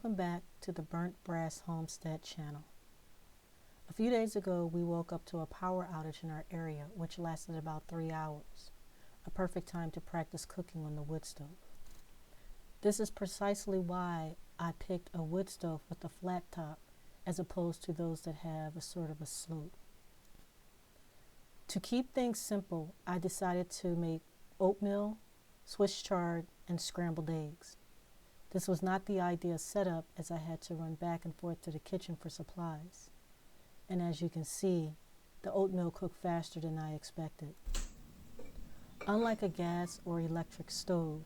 Welcome back to the Burnt Brass Homestead channel. A few days ago, we woke up to a power outage in our area, which lasted about 3 hours, a perfect time to practice cooking on the wood stove. This is precisely why I picked a wood stove with a flat top as opposed to those that have a sort of a slope. To keep things simple, I decided to make oatmeal, Swiss chard, and scrambled eggs. This was not the ideal setup, as I had to run back and forth to the kitchen for supplies. And as you can see, the oatmeal cooked faster than I expected. Unlike a gas or electric stove,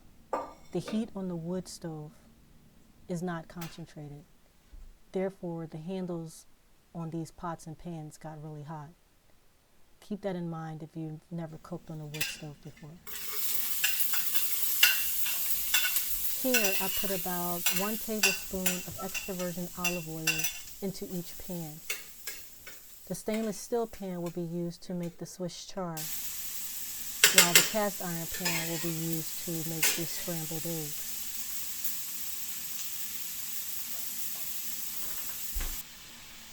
the heat on the wood stove is not concentrated. Therefore, the handles on these pots and pans got really hot. Keep that in mind if you've never cooked on a wood stove before. Here, I put about 1 tablespoon of extra virgin olive oil into each pan. The stainless steel pan will be used to make the Swiss chard, while the cast iron pan will be used to make the scrambled eggs.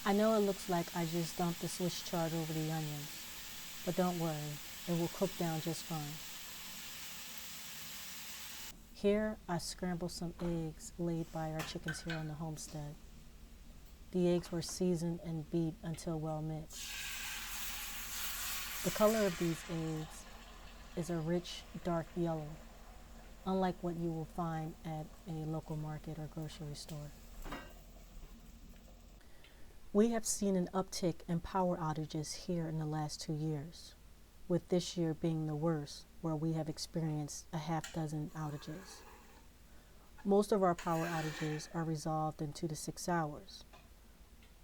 I know it looks like I just dumped the Swiss chard over the onions, but don't worry, it will cook down just fine. Here, I scrambled some eggs laid by our chickens here on the homestead. The eggs were seasoned and beat until well mixed. The color of these eggs is a rich, dark yellow, unlike what you will find at a local market or grocery store. We have seen an uptick in power outages here in the last 2 years, with this year being the worst, where we have experienced a half dozen outages. Most of our power outages are resolved in 2 to 6 hours,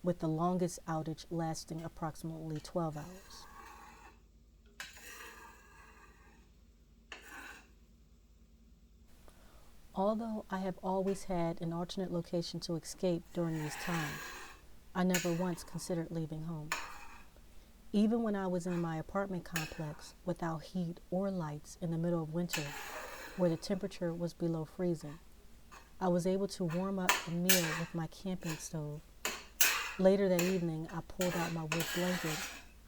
with the longest outage lasting approximately 12 hours. Although I have always had an alternate location to escape during these times, I never once considered leaving home. Even when I was in my apartment complex without heat or lights in the middle of winter, where the temperature was below freezing, I was able to warm up a meal with my camping stove. Later that evening, I pulled out my wood blanket,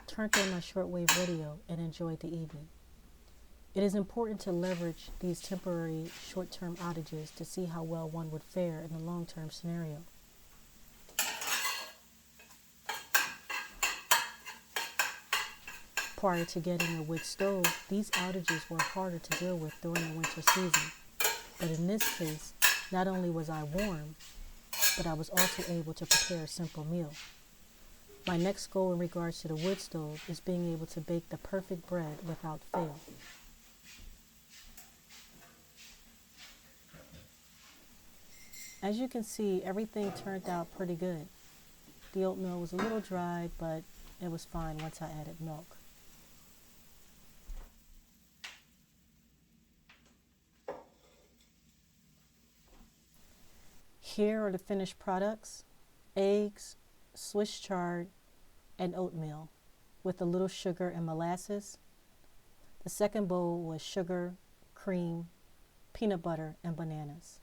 turned on my shortwave radio, and enjoyed the evening. It is important to leverage these temporary short-term outages to see how well one would fare in a long-term scenario. Prior to getting a wood stove, these outages were harder to deal with during the winter season. But in this case, not only was I warm, but I was also able to prepare a simple meal. My next goal in regards to the wood stove is being able to bake the perfect bread without fail. As you can see, everything turned out pretty good. The oatmeal was a little dry, but it was fine once I added milk. Here are the finished products: eggs, Swiss chard, and oatmeal, with a little sugar and molasses. The second bowl was sugar, cream, peanut butter, and bananas.